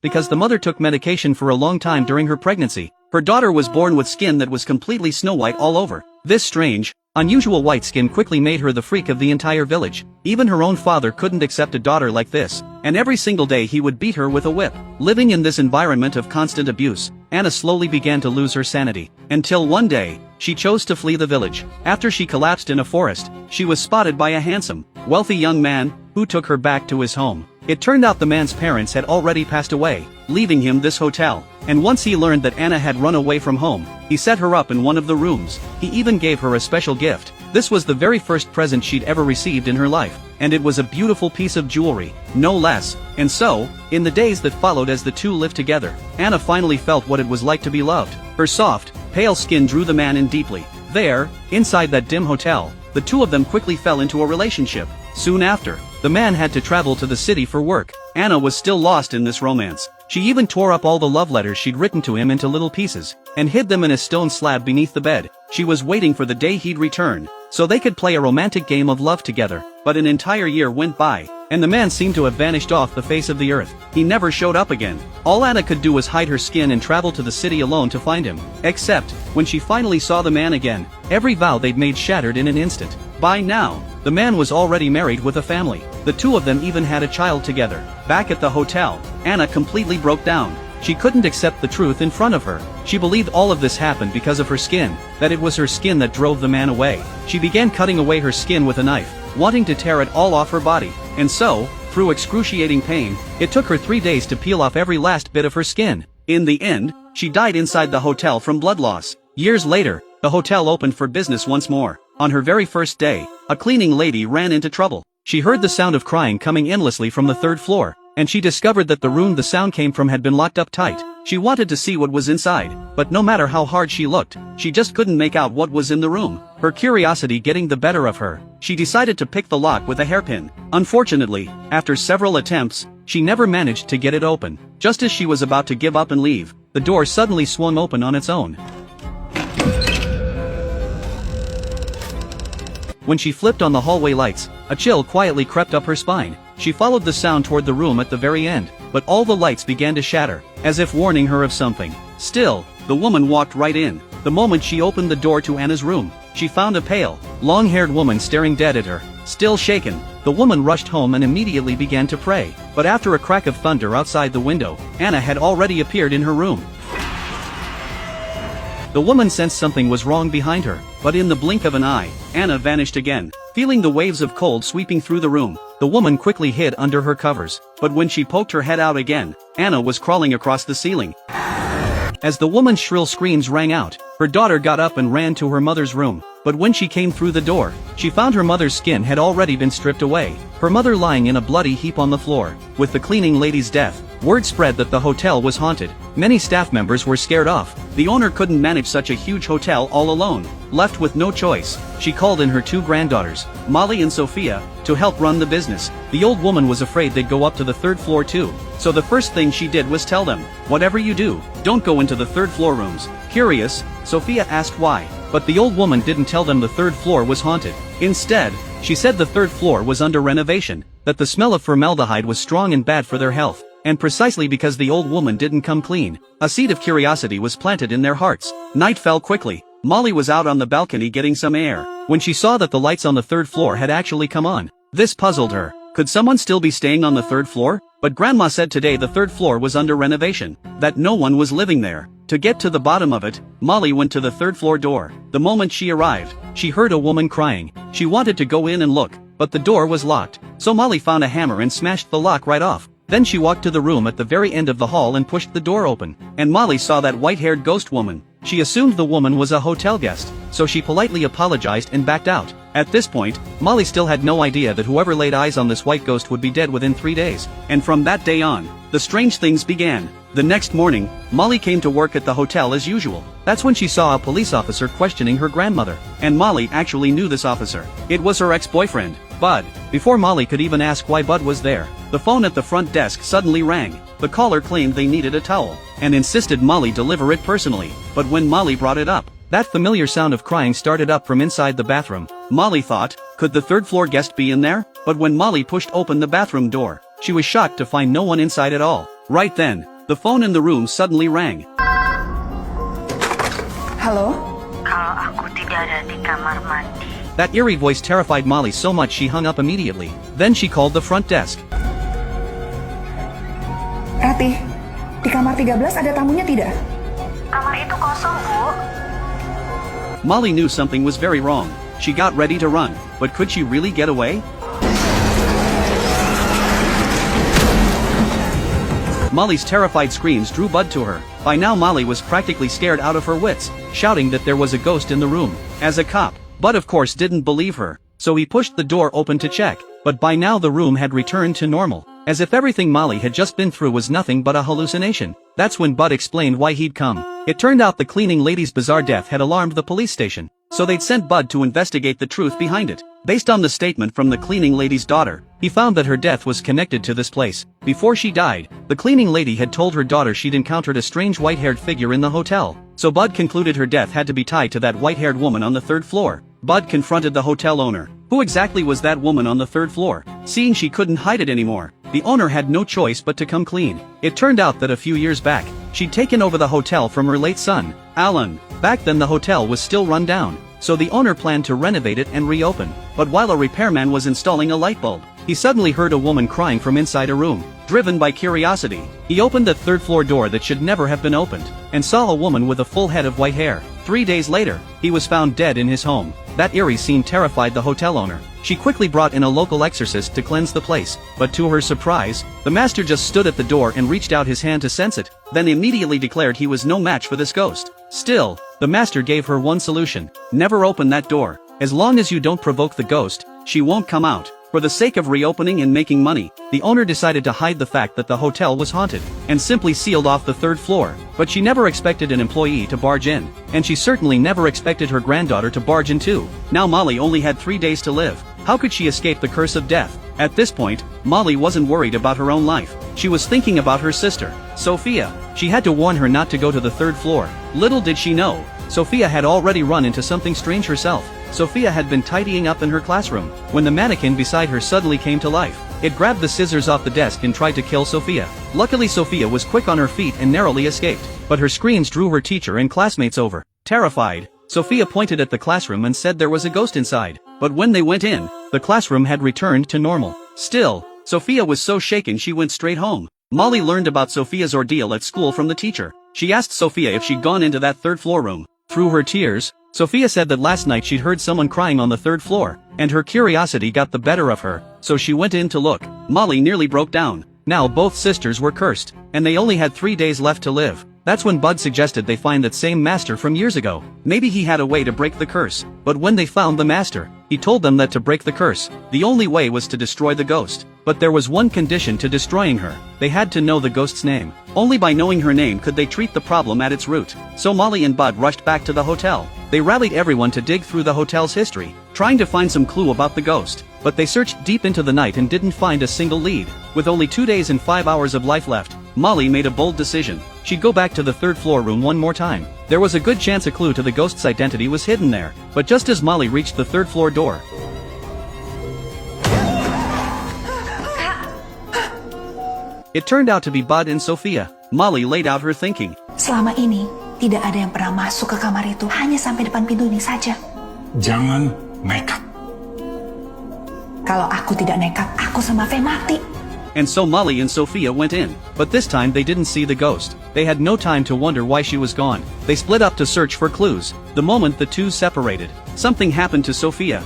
because the mother took medication for a long time during her pregnancy. Her daughter was born with skin that was completely snow white all over. This strange, unusual white skin quickly made her the freak of the entire village. Even her own father couldn't accept a daughter like this, and every single day he would beat her with a whip. Living in this environment of constant abuse, Anna slowly began to lose her sanity, until one day, she chose to flee the village. After she collapsed in a forest, she was spotted by a handsome, wealthy young man, who took her back to his home. It turned out the man's parents had already passed away, leaving him this hotel, and once he learned that Anna had run away from home, he set her up in one of the rooms. He even gave her a special gift. This was the very first present she'd ever received in her life, and it was a beautiful piece of jewelry, no less. And so, in the days that followed as the two lived together, Anna finally felt what it was like to be loved. Her soft, pale skin drew the man in deeply. There, inside that dim hotel, the two of them quickly fell into a relationship. Soon after, the man had to travel to the city for work. Anna was still lost in this romance. She even tore up all the love letters she'd written to him into little pieces, and hid them in a stone slab beneath the bed. She was waiting for the day he'd return, so they could play a romantic game of love together. But an entire year went by, and the man seemed to have vanished off the face of the earth. He never showed up again. All Anna could do was hide her skin and travel to the city alone to find him. Except, when she finally saw the man again, every vow they'd made shattered in an instant. By now, the man was already married with a family. The two of them even had a child together. Back at the hotel, Anna completely broke down. She couldn't accept the truth in front of her. She believed all of this happened because of her skin, that it was her skin that drove the man away. She began cutting away her skin with a knife, wanting to tear it all off her body. And so, through excruciating pain, it took her 3 days to peel off every last bit of her skin. In the end, she died inside the hotel from blood loss. Years later, the hotel opened for business once more. On her very first day, a cleaning lady ran into trouble. She heard the sound of crying coming endlessly from the 3rd floor, and she discovered that the room the sound came from had been locked up tight. She wanted to see what was inside, but no matter how hard she looked, she just couldn't make out what was in the room. Her curiosity getting the better of her, she decided to pick the lock with a hairpin. Unfortunately, after several attempts, she never managed to get it open. Just as she was about to give up and leave, the door suddenly swung open on its own. When she flipped on the hallway lights, a chill quietly crept up her spine. She followed the sound toward the room at the very end, but all the lights began to shatter, as if warning her of something. Still, the woman walked right in. The moment she opened the door to Anna's room, she found a pale, long-haired woman staring dead at her. Still shaken, the woman rushed home and immediately began to pray. But after a crack of thunder outside the window, Anna had already appeared in her room. The woman sensed something was wrong behind her, but in the blink of an eye, Anna vanished again. Feeling the waves of cold sweeping through the room, the woman quickly hid under her covers. But when she poked her head out again, Anna was crawling across the ceiling. As the woman's shrill screams rang out, her daughter got up and ran to her mother's room. But when she came through the door, she found her mother's skin had already been stripped away, her mother lying in a bloody heap on the floor. With the cleaning lady's death, word spread that the hotel was haunted. Many staff members were scared off. The owner couldn't manage such a huge hotel all alone. Left with no choice, she called in her 2 granddaughters, Molly and Sophia, to help run the business. The old woman was afraid they'd go up to the 3rd floor too, so the first thing she did was tell them, "Whatever you do, don't go into the 3rd floor rooms." Curious, Sophia asked why, but the old woman didn't tell them the 3rd floor was haunted. Instead, she said the 3rd floor was under renovation, that the smell of formaldehyde was strong and bad for their health. And precisely because the old woman didn't come clean, a seed of curiosity was planted in their hearts. Night fell quickly. Molly was out on the balcony getting some air, when she saw that the lights on the 3rd floor had actually come on. This puzzled her. Could someone still be staying on the 3rd floor? But Grandma said today the 3rd floor was under renovation, that no one was living there. To get to the bottom of it, Molly went to the 3rd floor door. The moment she arrived, she heard a woman crying. She wanted to go in and look, but the door was locked. So Molly found a hammer and smashed the lock right off. Then she walked to the room at the very end of the hall and pushed the door open. And Molly saw that white-haired ghost woman. She assumed the woman was a hotel guest, so she politely apologized and backed out. At this point, Molly still had no idea that whoever laid eyes on this white ghost would be dead within 3 days. And from that day on, the strange things began. The next morning, Molly came to work at the hotel as usual. That's when she saw a police officer questioning her grandmother. And Molly actually knew this officer. It was her ex-boyfriend, Bud. Before Molly could even ask why Bud was there, the phone at the front desk suddenly rang. The caller claimed they needed a towel, and insisted Molly deliver it personally. But when Molly brought it up, that familiar sound of crying started up from inside the bathroom. Molly thought, could the 3rd floor guest be in there? But when Molly pushed open the bathroom door, she was shocked to find no one inside at all. Right then, the phone in the room suddenly rang. Halo? Kalau aku tidak ada di kamar mandi. That eerie voice terrified Molly so much she hung up immediately. Then she called the front desk. Ratih, di kamar 13 ada tamunya tidak? Kamar itu kosong, Bu. Molly knew something was very wrong. She got ready to run, but could she really get away? Molly's terrified screams drew Bud to her. By now Molly was practically scared out of her wits, shouting that there was a ghost in the room. As a cop, Bud of course didn't believe her, so he pushed the door open to check, but by now the room had returned to normal, as if everything Molly had just been through was nothing but a hallucination. That's when Bud explained why he'd come. It turned out the cleaning lady's bizarre death had alarmed the police station, so they'd sent Bud to investigate the truth behind it. Based on the statement from the cleaning lady's daughter, he found that her death was connected to this place. Before she died, the cleaning lady had told her daughter she'd encountered a strange white-haired figure in the hotel, so Bud concluded her death had to be tied to that white-haired woman on the 3rd floor. Bud confronted the hotel owner. Who exactly was that woman on the 3rd floor? Seeing she couldn't hide it anymore, the owner had no choice but to come clean. It turned out that a few years back, she'd taken over the hotel from her late son, Alan. Back then the hotel was still run down, so the owner planned to renovate it and reopen. But while a repairman was installing a light bulb, he suddenly heard a woman crying from inside a room. Driven by curiosity, he opened the 3rd floor door that should never have been opened, and saw a woman with a full head of white hair. 3 days later, he was found dead in his home. That eerie scene terrified the hotel owner. She quickly brought in a local exorcist to cleanse the place, but to her surprise, the master just stood at the door and reached out his hand to sense it, then immediately declared he was no match for this ghost. Still, the master gave her one solution: never open that door. As long as you don't provoke the ghost, she won't come out. For the sake of reopening and making money, the owner decided to hide the fact that the hotel was haunted, and simply sealed off the 3rd floor. But she never expected an employee to barge in, and she certainly never expected her granddaughter to barge in too. Now Molly only had 3 days to live. How could she escape the curse of death? At this point, Molly wasn't worried about her own life. She was thinking about her sister, Sophia. She had to warn her not to go to the 3rd floor. Little did she know, Sophia had already run into something strange herself. Sophia had been tidying up in her classroom, when the mannequin beside her suddenly came to life. It grabbed the scissors off the desk and tried to kill Sophia. Luckily Sophia was quick on her feet and narrowly escaped, but her screams drew her teacher and classmates over. Terrified, Sophia pointed at the classroom and said there was a ghost inside. But when they went in, the classroom had returned to normal. Still, Sophia was so shaken she went straight home. Molly learned about Sophia's ordeal at school from the teacher. She asked Sophia if she'd gone into that 3rd floor room. Through her tears, Sophia said that last night she'd heard someone crying on the 3rd floor, and her curiosity got the better of her, so she went in to look. Molly nearly broke down. Now both sisters were cursed, and they only had 3 days left to live. That's when Bud suggested they find that same master from years ago. Maybe he had a way to break the curse. But when they found the master, he told them that to break the curse, the only way was to destroy the ghost. But there was one condition to destroying her: they had to know the ghost's name. Only by knowing her name could they treat the problem at its root. So Molly and Bud rushed back to the hotel. They rallied everyone to dig through the hotel's history, trying to find some clue about the ghost. But they searched deep into the night and didn't find a single lead. With only 2 days and 5 hours of life left, Molly made a bold decision. She'd go back to the 3rd floor room one more time. There was a good chance a clue to the ghost's identity was hidden there. But just as Molly reached the 3rd floor door, it turned out to be Bud and Sophia. Molly laid out her thinking. Selama ini, tidak ada yang pernah masuk ke kamar itu, hanya sampai depan pintu ini saja. Jangan nekat. Kalau aku tidak nekat, aku sama Faye mati. And so Molly and Sophia went in. But this time they didn't see the ghost. They had no time to wonder why she was gone. They split up to search for clues. The moment the two separated, something happened to Sophia.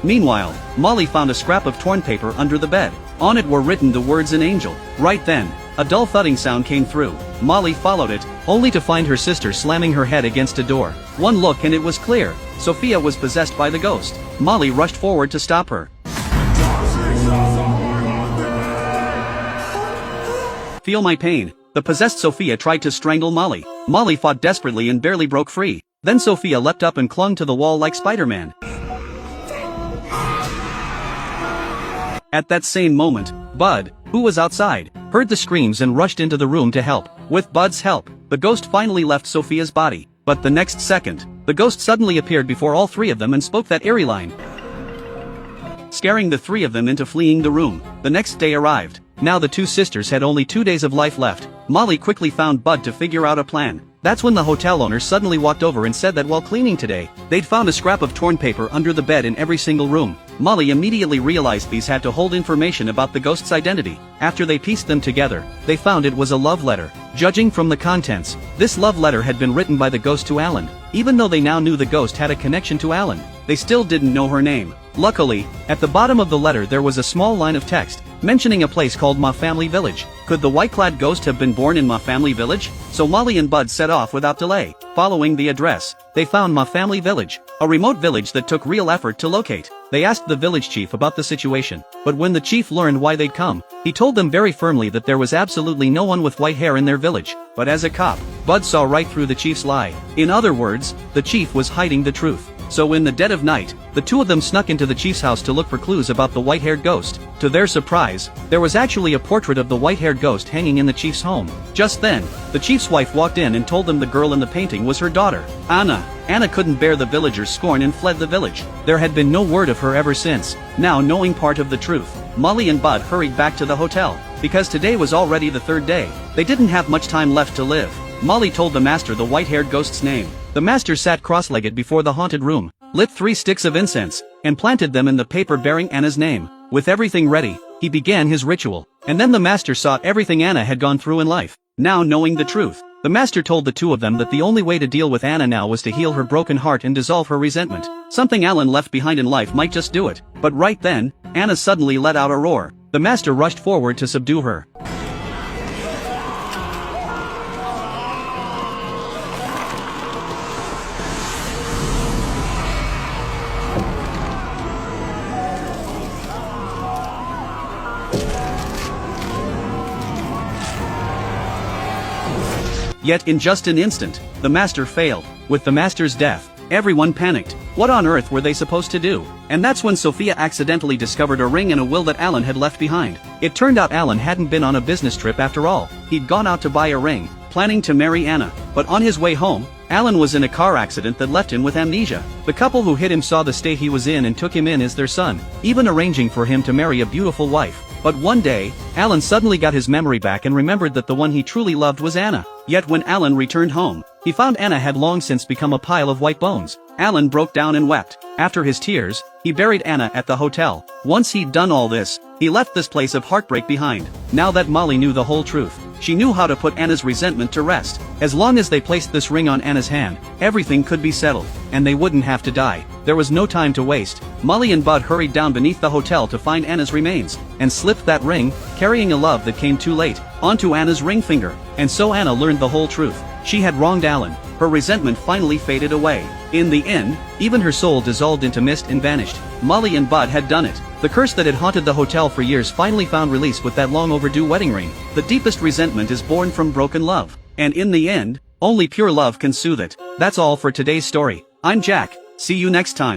Meanwhile, Molly found a scrap of torn paper under the bed. On it were written the words "an angel." Right then, a dull thudding sound came through. Molly followed it, only to find her sister slamming her head against a door. One look and it was clear: Sophia was possessed by the ghost. Molly rushed forward to stop her. Feel my pain. The possessed Sophia tried to strangle Molly. Molly fought desperately and barely broke free. Then Sophia leapt up and clung to the wall like Spider-Man. At that same moment, Bud, who was outside, heard the screams and rushed into the room to help. With Bud's help, the ghost finally left Sophia's body. But the next second, the ghost suddenly appeared before all three of them and spoke that eerie line. scaring the three of them into fleeing the room. The next day arrived. Now the two sisters had only 2 days of life left. Molly quickly found Bud to figure out a plan. That's when the hotel owner suddenly walked over and said that while cleaning today, they'd found a scrap of torn paper under the bed in every single room. Molly immediately realized these had to hold information about the ghost's identity. After they pieced them together, they found it was a love letter. Judging from the contents, this love letter had been written by the ghost to Alan. Even though they now knew the ghost had a connection to Alan, they still didn't know her name. Luckily, at the bottom of the letter there was a small line of text, mentioning a place called Ma Family Village. Could the white-clad ghost have been born in Ma Family Village? So Molly and Bud set off without delay. Following the address, they found Ma Family Village, a remote village that took real effort to locate. They asked the village chief about the situation, but when the chief learned why they'd come, he told them very firmly that there was absolutely no one with white hair in their village. But as a cop, Bud saw right through the chief's lie. In other words, the chief was hiding the truth. So in the dead of night, the two of them snuck into the chief's house to look for clues about the white-haired ghost. To their surprise, there was actually a portrait of the white-haired ghost hanging in the chief's home. Just then, the chief's wife walked in and told them the girl in the painting was her daughter, Anna. Anna couldn't bear the villagers' scorn and fled the village. There had been no word of her ever since. Now knowing part of the truth, Molly and Bud hurried back to the hotel. Because today was already the third day, they didn't have much time left to live. Molly told the master the white-haired ghost's name. The master sat cross-legged before the haunted room, lit 3 sticks of incense, and planted them in the paper bearing Anna's name. With everything ready, he began his ritual. And then the master saw everything Anna had gone through in life. Now knowing the truth, the master told the two of them that the only way to deal with Anna now was to heal her broken heart and dissolve her resentment. Something Alan left behind in life might just do it. But right then, Anna suddenly let out a roar. The master rushed forward to subdue her. Yet in just an instant, the master failed. With the master's death, everyone panicked. What on earth were they supposed to do? And that's when Sophia accidentally discovered a ring and a will that Alan had left behind. It turned out Alan hadn't been on a business trip after all. He'd gone out to buy a ring, planning to marry Anna. But on his way home, Alan was in a car accident that left him with amnesia. The couple who hit him saw the state he was in and took him in as their son, even arranging for him to marry a beautiful wife. But one day, Alan suddenly got his memory back and remembered that the one he truly loved was Anna. Yet when Alan returned home, he found Anna had long since become a pile of white bones. Alan broke down and wept. After his tears, he buried Anna at the hotel. Once he'd done all this, he left this place of heartbreak behind. Now that Molly knew the whole truth, she knew how to put Anna's resentment to rest. As long as they placed this ring on Anna's hand, everything could be settled, and they wouldn't have to die. There was no time to waste. Molly and Bud hurried down beneath the hotel to find Anna's remains, and slipped that ring, carrying a love that came too late, onto Anna's ring finger. And so Anna learned the whole truth. She had wronged Alan. Her resentment finally faded away. In the end, even her soul dissolved into mist and vanished. Molly and Bud had done it. The curse that had haunted the hotel for years finally found release with that long overdue wedding ring. The deepest resentment is born from broken love. And in the end, only pure love can soothe it. That's all for today's story. I'm Jack. See you next time.